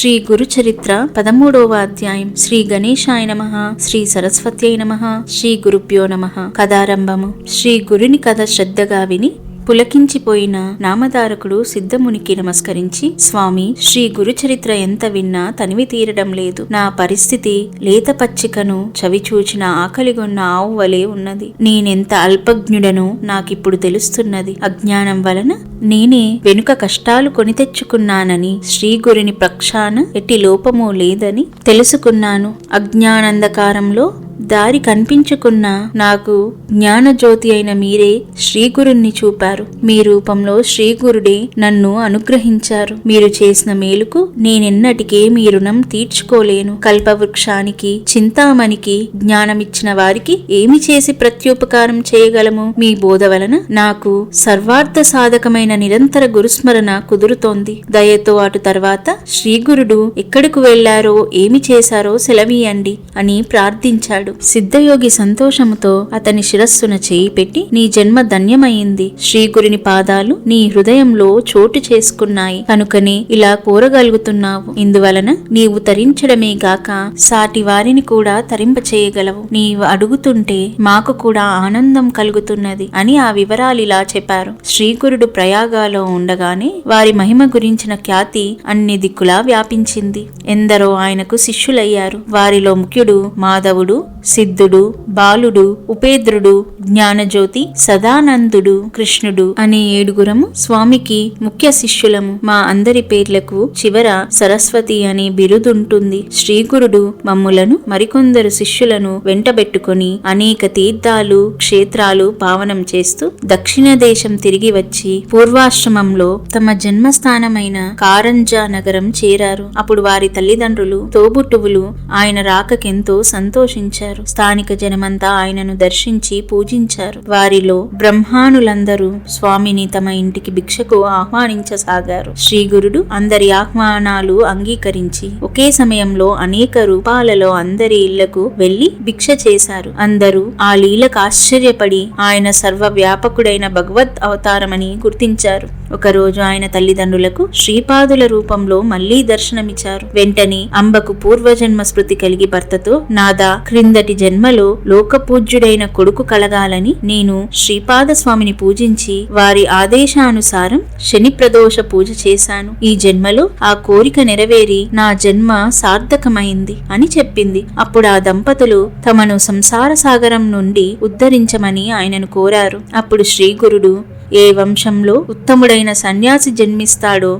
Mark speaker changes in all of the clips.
Speaker 1: శ్రీ గురు చరిత్ర 13వ అధ్యాయం. శ్రీ గణేశాయ నమః. శ్రీ సరస్వత్యై నమః. శ్రీ గురుభ్యో నమః. కథారంభము. శ్రీ గురుని కథ శ్రద్ధగా విని పులకించిపోయిన నామధారకుడు సిద్ధమునికి నమస్కరించి, స్వామి, శ్రీ గురుచరిత్ర ఎంత విన్నా తనివి తీరడం లేదు. నా పరిస్థితి లేత పచ్చికను చవిచూచిన ఆకలిగొన్న ఆవు వలె ఉన్నది. నేనెంత అల్పజ్ఞుడనో నాకిప్పుడు తెలుస్తున్నది. అజ్ఞానం వలన నేనే వెనుక కష్టాలు కొని తెచ్చుకున్నానని, శ్రీ గురుని ప్రక్షాన ఎట్టి లోపమూ లేదని తెలుసుకున్నాను. అజ్ఞానంధకారంలో దారి కనిపించుకున్న నాకు జ్ఞానజ్యోతి అయిన మీరే శ్రీగురుణ్ణి చూపారు. మీ రూపంలో శ్రీగురుడే నన్ను అనుగ్రహించారు. మీరు చేసిన మేలుకు నేనెన్నటికే మీ రుణం తీర్చుకోలేను. కల్పవృక్షానికి, చింతామణికి జ్ఞానమిచ్చిన వారికి ఏమి చేసి ప్రత్యుపకారం చేయగలము? మీ బోధ వలన నాకు సర్వార్థ సాధకమైన నిరంతర గురుస్మరణ కుదురుతోంది. దయతో అటు తర్వాత శ్రీగురుడు ఎక్కడకు వెళ్లారో, ఏమి చేశారో సెలవీయండి అని ప్రార్థించాడు. సిద్ధయోగి సంతోషముతో అతని శిరస్సున చేయి పెట్టి, నీ జన్మ ధన్యమైంది. శ్రీగురుని పాదాలు నీ హృదయంలో చోటు చేసుకున్నాయి కనుకనే ఇలా కోరగలుగుతున్నావు. ఇందువలన నీవు తరించడమే గాక సాటి వారిని కూడా తరింప చేయగలవు. నీవు అడుగుతుంటే మాకు కూడా ఆనందం కలుగుతున్నది అని ఆ వివరాలు ఇలా చెప్పారు. శ్రీగురుడు ప్రయాగాలో ఉండగానే వారి మహిమ గురించిన ఖ్యాతి అన్ని దిక్కులా వ్యాపించింది. ఎందరో ఆయనకు శిష్యులయ్యారు. వారిలో ముఖ్యుడు మాధవుడు, సిద్ధుడు, బాలుడు, ఉపేంద్రుడు, జ్ఞానజ్యోతి, సదానందుడు, కృష్ణుడు అనే 7గురము స్వామికి ముఖ్య శిష్యులము. మా అందరి పేర్లకు చివర సరస్వతి అనే బిరుదుంటుంది. శ్రీగురుడు మమ్ములను మరికొందరు శిష్యులను వెంటబెట్టుకుని అనేక తీర్థాలు, క్షేత్రాలు పావనం చేస్తూ దక్షిణ దేశం తిరిగి వచ్చి పూర్వాశ్రమంలో తమ జన్మస్థానమైన కారంజా నగరం చేరారు. అప్పుడు వారి తల్లిదండ్రులు, తోబుట్టువులు ఆయన రాకకెంతో సంతోషించారు. స్థానిక జనమంతా ఆయనను దర్శించి పూజించారు. వారిలో బ్రహ్మానులందరూ స్వామిని తమ ఇంటికి భిక్షకు ఆహ్వానించసాగారు. శ్రీగురుడు అందరి ఆహ్వానాలు అంగీకరించి ఒకే సమయంలో అనేక రూపాలలో అందరి ఇళ్లకు వెళ్లి భిక్ష చేశారు. అందరూ ఆ లీలకు ఆశ్చర్యపడి ఆయన సర్వవ్యాపకుడైన భగవద్ అవతారమని గుర్తించారు. ఒకరోజు ఆయన తల్లిదండ్రులకు శ్రీపాదుల రూపంలో మళ్లీ దర్శనమిచ్చారు. వెంటనే అంబకు పూర్వజన్మ స్మృతి కలిగి భర్తతో, నాదా, క్రిందటి జన్మలో లోకపూజ్యుడైన కొడుకు కలగాలని నేను శ్రీపాద స్వామిని పూజించి వారి ఆదేశానుసారం శని ప్రదోష పూజ చేశాను. ఈ జన్మలో ఆ కోరిక నెరవేరి నా జన్మ సార్థకమైంది అని చెప్పింది. అప్పుడు ఆ దంపతులు తమను సంసార సాగరం నుండి ఉద్ధరించమని ఆయనను కోరారు. అప్పుడు శ్రీగురుడు, ఏ వంశంలో ఉత్తముడైన సన్యాసి జన్మిస్తాడో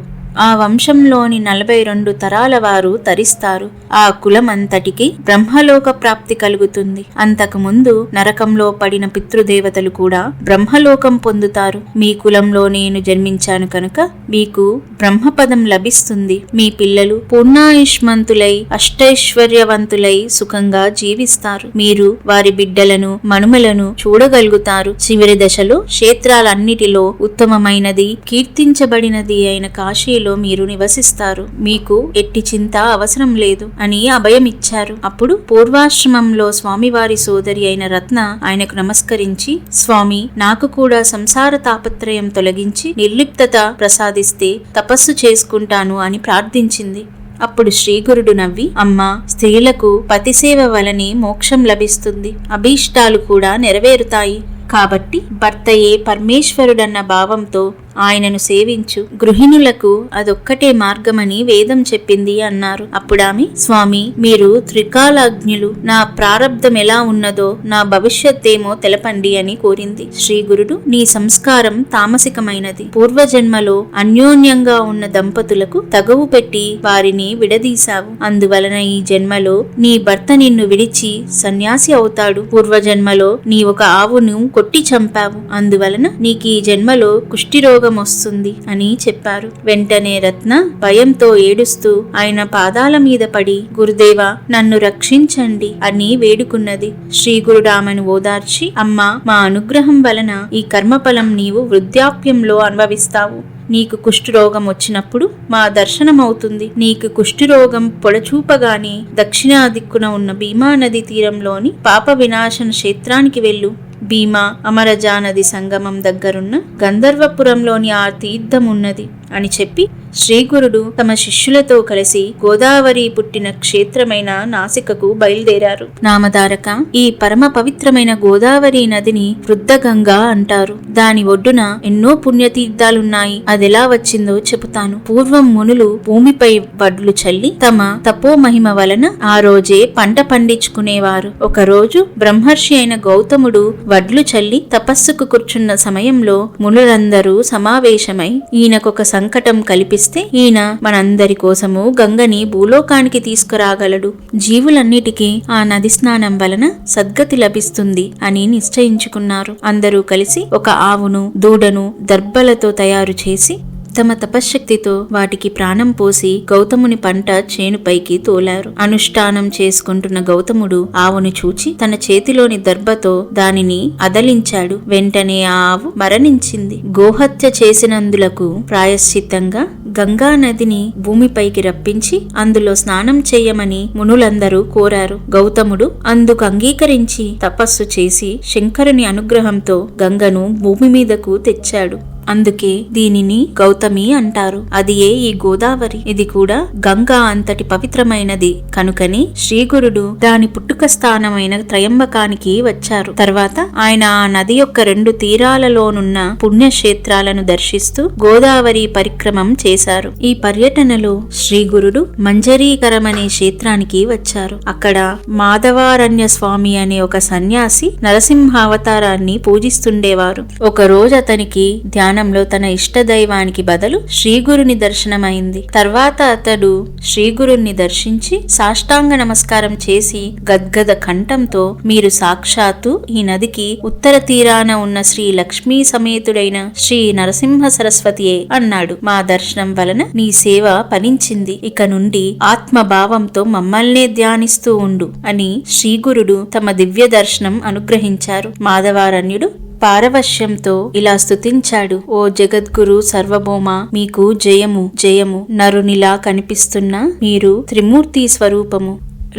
Speaker 1: ఆ వంశంలోని 42 తరాల వారు తరిస్తారు. ఆ కులమంతటికి బ్రహ్మలోక ప్రాప్తి కలుగుతుంది. అంతకుముందు నరకంలో పడిన పితృదేవతలు కూడా బ్రహ్మలోకం పొందుతారు. మీ కులంలో నేను జన్మించాను కనుక మీకు బ్రహ్మపదం లభిస్తుంది. మీ పిల్లలు పూర్ణాయుష్మంతులై అష్టైశ్వర్యవంతులై సుఖంగా జీవిస్తారు. మీరు వారి బిడ్డలను, మనుమలను చూడగలుగుతారు. చివరి దశలో క్షేత్రాలన్నిటిలో ఉత్తమమైనది, కీర్తించబడినది అయిన కాశీ మీరు నివసిస్తారు. మీకు ఎట్టి చింత అవసరం లేదు అని అభయమిచ్చారు. అప్పుడు పూర్వాశ్రమంలో స్వామివారి సోదరి అయిన రత్న ఆయనకు నమస్కరించి, స్వామి, నాకు కూడా సంసార తాపత్రయం తొలగించి నిర్లిప్తత ప్రసాదిస్తే తపస్సు చేసుకుంటాను అని ప్రార్థించింది. అప్పుడు శ్రీగురుడు నవ్వి, అమ్మా, స్త్రీలకు పతిసేవ వలనే మోక్షం లభిస్తుంది, అభీష్టాలు కూడా నెరవేరుతాయి. కాబట్టి భర్తయే పరమేశ్వరుడన్న భావంతో ఆయనను సేవించు. గృహిణులకు అదొక్కటే మార్గమని వేదం చెప్పింది అన్నారు. అప్పుడామె, స్వామి, మీరు త్రికాలాజ్ఞులు, నా ప్రారబ్ధం ఎలా ఉన్నదో నా భవిష్యత్తేమో తెలపండి అని కోరింది. శ్రీగురుడు, నీ సంస్కారం తామసికమైనది. పూర్వజన్మలో అన్యోన్యంగా ఉన్న దంపతులకు తగవు పెట్టి వారిని విడదీశావు. అందువలన ఈ జన్మలో నీ భర్త నిన్ను విడిచి సన్యాసి అవుతాడు. పూర్వజన్మలో నీ ఒక ఆవును కొట్టి చంపావు. అందువలన నీకు ఈ జన్మలో కుష్ఠిరోగం వస్తుంది అని చెప్పారు. వెంటనే రత్న భయంతో ఏడుస్తూ ఆయన పాదాల మీద పడి, గురుదేవా, నన్ను రక్షించండి అని వేడుకున్నది. శ్రీగురుడు ఆమెను ఓదార్చి, అమ్మా, మా అనుగ్రహం వలన ఈ కర్మఫలం నీవు వృద్ధాప్యంలో అనుభవిస్తావు. నీకు కుష్ఠరోగం వచ్చినప్పుడు మా దర్శనమవుతుంది. నీకు కుష్ఠరోగం పొడచూపగానే దక్షిణా దిక్కున ఉన్న భీమా నది తీరంలోని పాప వినాశన క్షేత్రానికి వెళ్ళు. భీమా అమరజా నది సంగమం దగ్గరున్న గంధర్వపురంలోని ఆ తీర్థం ఉన్నది. అని చెప్పి శ్రీగురుడు తమ శిష్యులతో కలిసి గోదావరి పుట్టిన క్షేత్రమైన నాసికకు బయలుదేరారు. నామధారక ఈ పరమ పవిత్రమైన గోదావరి నదిని వృద్ధగంగా అంటారు. దాని ఒడ్డున ఎన్నో పుణ్యతీర్థాలున్నాయి. అదెలా వచ్చిందో చెబుతాను. పూర్వం మునులు భూమిపై వడ్లు చల్లి తమ తపో మహిమ వలన ఆ రోజే పంట పండించుకునేవారు. ఒక రోజు బ్రహ్మర్షి అయిన గౌతముడు వడ్లు చల్లి తపస్సుకు కూర్చున్న సమయంలో మునులందరూ సమావేశమై ఈయనకొక సంకటం కల్పిస్తే ఈయన మనందరి కోసము గంగని భూలోకానికి తీసుకురాగలడు, జీవులన్నిటికీ ఆ నది స్నానం వలన సద్గతి లభిస్తుంది అని నిశ్చయించుకున్నారు. అందరూ కలిసి ఒక ఆవును దూడను దర్భలతో తయారు చేసి తమ తపశ్శక్తితో వాటికి ప్రాణం పోసి గౌతముని పంట చేనుపైకి తోలారు. అనుష్ఠానం చేసుకుంటున్న గౌతముడు ఆవును చూచి తన చేతిలోని దర్భతో దానిని అదలించాడు. వెంటనే ఆ ఆవు మరణించింది. గోహత్య చేసినందులకు ప్రాయశ్చిత్తంగా గంగా నదిని భూమిపైకి రప్పించి అందులో స్నానం చేయమని మునులందరూ కోరారు. గౌతముడు అందుకు అంగీకరించి తపస్సు చేసి శంకరుని అనుగ్రహంతో గంగను భూమి మీదకు తెచ్చాడు. అందుకే దీనిని గౌతమి అంటారు. అదియే ఈ గోదావరి. ఇది కూడా గంగా అంతటి పవిత్రమైనది కనుకని శ్రీగురుడు దాని పుట్టుక స్థానమైన త్రయంబకానికి వచ్చారు. తర్వాత ఆయన ఆ నది యొక్క 2 తీరాలలోనున్న పుణ్యక్షేత్రాలను దర్శిస్తూ గోదావరి పరిక్రమం చేశారు. ఈ పర్యటనలో శ్రీగురుడు మంజరీకరమనే క్షేత్రానికి వచ్చారు. అక్కడ మాధవారణ్య స్వామి అనే ఒక సన్యాసి నరసింహావతారాన్ని పూజిస్తుండేవారు. ఒక రోజు అతనికి ధ్యానంలో తన ఇష్టదైవానికి బదులు శ్రీగురుని దర్శనమైంది. తర్వాత అతడు శ్రీగురుని దర్శించి సాష్టాంగ నమస్కారం చేసి గద్గద కంఠంతో, మీరు సాక్షాత్తు ఈ నదికి ఉత్తర తీరాన ఉన్న శ్రీ లక్ష్మీ సమేతుడైన శ్రీ నరసింహ సరస్వతియే అన్నాడు. మా దర్శనం వలన నీ సేవ ఫలించింది. ఇక నుండి ఆత్మభావంతో మమ్మల్నే ధ్యానిస్తూ ఉండు అని శ్రీగురుడు తమ దివ్య దర్శనం అనుగ్రహించారు. మాధవారణ్యుడు పారవశ్యంతో ఇలా స్తుతించాడు. ఓ జగద్గురు సర్వభౌమ, మీకు జయము జయము. నరునిలా కనిపిస్తున్న మీరు త్రిమూర్తి స్వరూపము.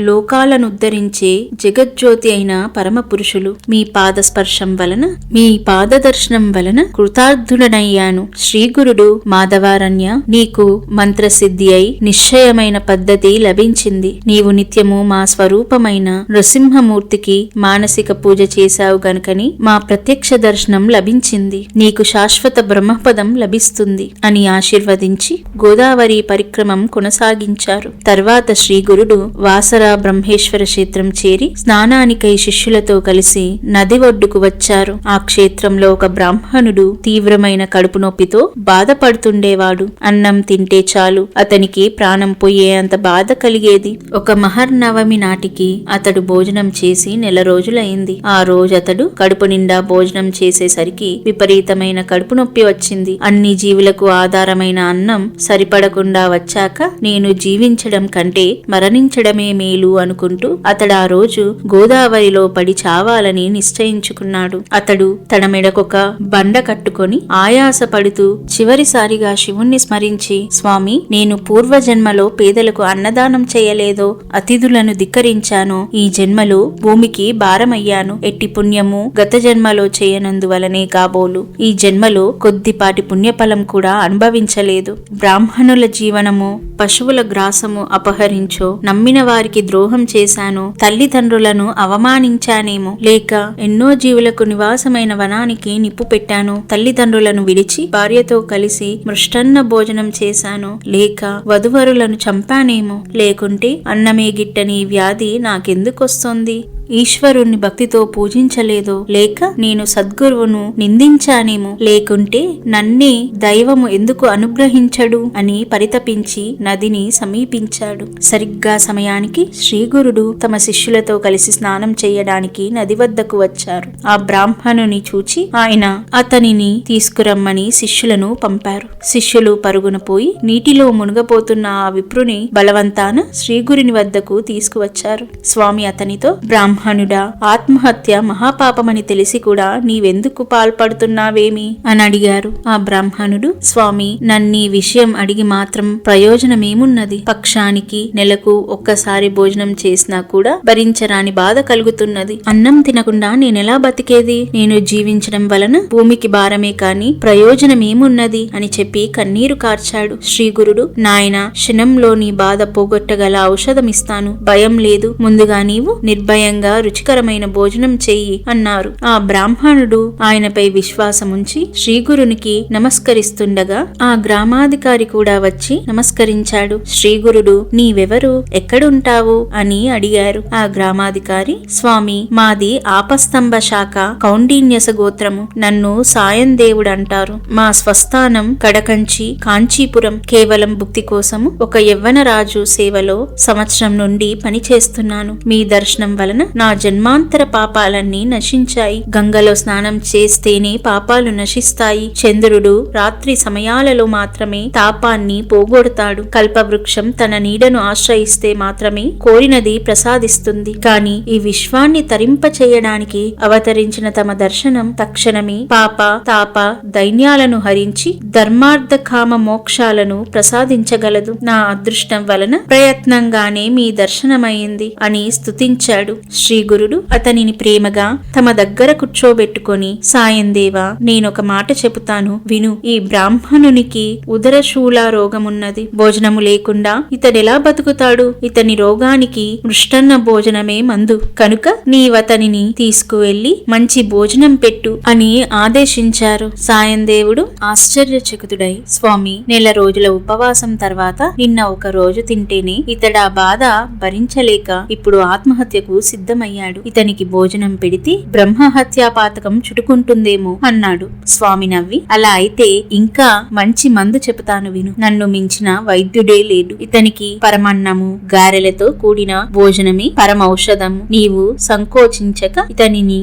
Speaker 1: లోకాలను ఉద్ధరించే జగజ్యోతి అయిన పరమ పురుషులు. మీ పాద స్పర్శం వలన, మీ పాద దర్శనం వలన కృతార్థుడనయ్యాను. శ్రీగురుడు మాధవారణ్య, నీకు మంత్రసిద్ధి అయి నిశ్చయమైన పద్ధతి లభించింది. నీవు నిత్యము మా స్వరూపమైన నృసింహమూర్తికి మానసిక పూజ చేశావు గనుకని మా ప్రత్యక్ష దర్శనం లభించింది. నీకు శాశ్వత బ్రహ్మపదం లభిస్తుంది అని ఆశీర్వదించి గోదావరి పరిక్రమం కొనసాగించారు. తర్వాత శ్రీగురుడు వాసర బ్రహ్మేశ్వర క్షేత్రం చేరి స్నానానికై శిష్యులతో కలిసి నది ఒడ్డుకు వచ్చారు. ఆ క్షేత్రంలో ఒక బ్రాహ్మణుడు తీవ్రమైన కడుపు నొప్పితో బాధపడుతుండేవాడు. అన్నం తింటే చాలు అతనికి ప్రాణం పోయేంత బాధ కలిగేది. ఒక మహర్నవమి నాటికి అతడు భోజనం చేసి 1 నెల రోజులైంది. ఆ రోజు అతడు కడుపు నిండా భోజనం చేసేసరికి విపరీతమైన కడుపు నొప్పి వచ్చింది. అన్ని జీవులకు ఆధారమైన అన్నం సరిపడకుండా వచ్చాక నేను జీవించడం కంటే మరణించడమే మేలు అనుకుంటూ అతడు ఆ రోజు గోదావరిలో పడి చావాలని నిశ్చయించుకున్నాడు. అతడు తన మెడకొక బండ కట్టుకొని ఆయాస పడుతూ చివరిసారిగా శివుణ్ణి స్మరించి, స్వామి, నేను పూర్వజన్మలో పేదలకు అన్నదానం చేయలేదో, అతిథులను ధిక్కరించానో, ఈ జన్మలో భూమికి భారమయ్యాను. ఎట్టి పుణ్యము గత జన్మలో చేయనందువలనే కాబోలు ఈ జన్మలో కొద్దిపాటి పుణ్యఫలం కూడా అనుభవించలేదు. బ్రాహ్మణుల జీవనము పశువుల గ్రాసము అపహరించో, నమ్మిన వారికి ద్రోహం చేశానో, తల్లిదండ్రులను అవమానించానేమో, లేక ఎన్నో జీవులకు నివాసమైన వనానికి నిప్పు పెట్టాను, తల్లిదండ్రులను విడిచి భార్యతో కలిసి మృష్టన్న భోజనం చేశాను, లేక వధువరులను చంపానేమో, లేకుంటే అన్నమే గిట్టని వ్యాధి నాకెందుకొస్తోంది, ఈశ్వరుణ్ణి భక్తితో పూజించలేదో, లేక నేను సద్గురువును నిందించానేమో, లేకుంటే నన్నే దైవము ఎందుకు అనుగ్రహించడు అని పరితపించి నదిని సమీపించాడు. సరిగ్గా సమయానికి శ్రీగురుడు తమ శిష్యులతో కలిసి స్నానం చేయడానికి నది వద్దకు వచ్చారు. ఆ బ్రాహ్మణుని చూచి ఆయన అతనిని తీసుకురమ్మని శిష్యులను పంపారు. శిష్యులు పరుగున పోయి నీటిలో మునగపోతున్న ఆ విప్రుని బలవంతాన శ్రీగురుని వద్దకు తీసుకువచ్చారు. స్వామి అతనితో, బ్రాహ్మణ బ్రాహ్మణుడా, ఆత్మహత్య మహాపాపమని తెలిసి కూడా నీవెందుకు పాల్పడుతున్నావేమి అని అడిగారు. ఆ బ్రాహ్మణుడు, స్వామి, నన్నీ విషయం అడిగి మాత్రం ప్రయోజనమేమున్నది? పక్షానికి నెలకు ఒక్కసారి భోజనం చేసినా కూడా భరించరాని బాధ కలుగుతున్నది. అన్నం తినకుండా నేనెలా బతికేది? నేను జీవించడం వలన భూమికి భారమే కాని ప్రయోజనమేమున్నది అని చెప్పి కన్నీరు కార్చాడు. శ్రీగురుడు, నాయన, క్షణంలో నీ బాధ పోగొట్టగల ఔషధమిస్తాను, భయం లేదు, ముందుగా నీవు నిర్భయంగా రుచికరమైన భోజనం చెయ్యి అన్నారు. ఆ బ్రాహ్మణుడు ఆయనపై విశ్వాసముంచి శ్రీగురునికి నమస్కరిస్తుండగా ఆ గ్రామాధికారి కూడా వచ్చి నమస్కరించాడు. శ్రీగురుడు, నీవెవరు, ఎక్కడుంటావు అని అడిగారు. ఆ గ్రామాధికారి, స్వామి, మాది ఆపస్తంభ శాఖ కౌండిన్యస గోత్రము, నన్ను సాయం దేవుడంటారు. మా స్వస్థానం కడకంచి, కాంచీపురం. కేవలం భుక్తి కోసము ఒక యవ్వన రాజు సేవలో సంవత్సరం నుండి పనిచేస్తున్నాను. మీ దర్శనం వలన నా జన్మాంతర పాపాలన్నీ నశించాయి. గంగలో స్నానం చేస్తేనే పాపాలు నశిస్తాయి. చంద్రుడు రాత్రి సమయాలలో మాత్రమే తాపాన్ని పోగొడతాడు. కల్పవృక్షం తన నీడను ఆశ్రయిస్తే మాత్రమే కోరినది ప్రసాదిస్తుంది. కాని ఈ విశ్వాన్ని తరింప చేయడానికి అవతరించిన తమ దర్శనం తక్షణమే పాప తాప దైన్యాలను హరించి ధర్మార్థ కామ మోక్షాలను ప్రసాదించగలదు. నా అదృష్టం వలన ప్రయత్నంగానే మీ దర్శనమైంది అని స్తుతించాడు. శ్రీగురుడు అతనిని ప్రేమగా తమ దగ్గర కూర్చోబెట్టుకొని, సాయందేవా, నేనొక మాట చెబుతాను విను. ఈ బ్రాహ్మణునికి ఉదరశూల రోగమున్నది. భోజనము లేకుండా ఇతడెలా బతుకుతాడు? ఇతని రోగానికి మృష్టన్న భోజనమే మందు. కనుక నీవతనిని తీసుకువెళ్లి మంచి భోజనం పెట్టు అని ఆదేశించారు. సాయందేవుడు ఆశ్చర్యచకితుడై, స్వామి, నెల రోజుల ఉపవాసం తర్వాత నిన్న ఒక రోజు తింటేనే ఇతడా బాధ భరించలేక ఇప్పుడు ఆత్మహత్యకు సిద్ధమయ్యాడు. ఇతనికి భోజనం పెడితే బ్రహ్మహత్యా పాతకం చుట్టుకుంటుందేమో అన్నాడు. స్వామి నవ్వి, అలా అయితే ఇంకా మంచి మందు చెబుతాను విను. నన్ను మించిన వైద్యుడే లేడు. ఇతనికి పరమన్నము గారెలతో కూడిన భోజనమే పరమౌషధము. నీవు సంకోచించక ఇతనిని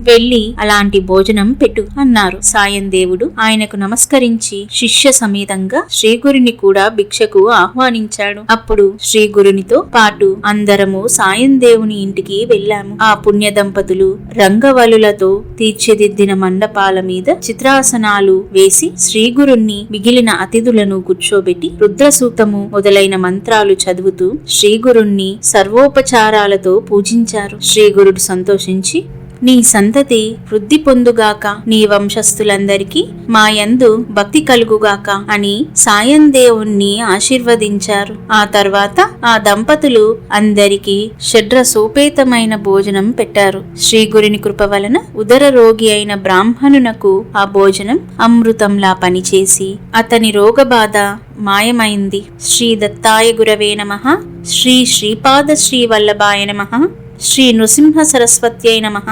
Speaker 1: వెళ్ళి అలాంటి భోజనం పెట్టు అన్నారు. సాయందేవుడు ఆయనకు నమస్కరించి శిష్య సమేతంగా శ్రీగురుని కూడా భిక్షకు ఆహ్వానించాడు. అప్పుడు శ్రీగురునితో పాటు అందరము సాయందేవుని ఇంటికి వెళ్ళాము. ఆ పుణ్య దంపతులు రంగవలులతో తీర్చిదిద్దిన మండపాల మీద చిత్రాసనాలు వేసి శ్రీగురుణ్ణి మిగిలిన అతిథులను కూర్చోబెట్టి రుద్రసూక్తము మొదలైన మంత్రాలు చదువుతూ శ్రీగురుణ్ణి సర్వోపచారాలతో పూజించారు. శ్రీగురుడు సంతోషించి, నీ సంతతి వృద్ధి పొందుగాక, నీ వంశస్థులందరికీ మాయందు భక్తి కలుగుగాక అని సాయందేవుణ్ణి ఆశీర్వదించారు. ఆ తర్వాత ఆ దంపతులు అందరికీ షడ్రసోపేతమైన భోజనం పెట్టారు. శ్రీగురుని కృప వలన ఉదర రోగి అయిన బ్రాహ్మణునకు ఆ భోజనం అమృతంలా పనిచేసి అతని రోగబాధ మాయమైంది. శ్రీ దత్తాయ గురవే నమః. శ్రీ శ్రీపాద శ్రీ వల్లభాయ నమః. శ్రీ నృసింహ సరస్వత్యై నమః.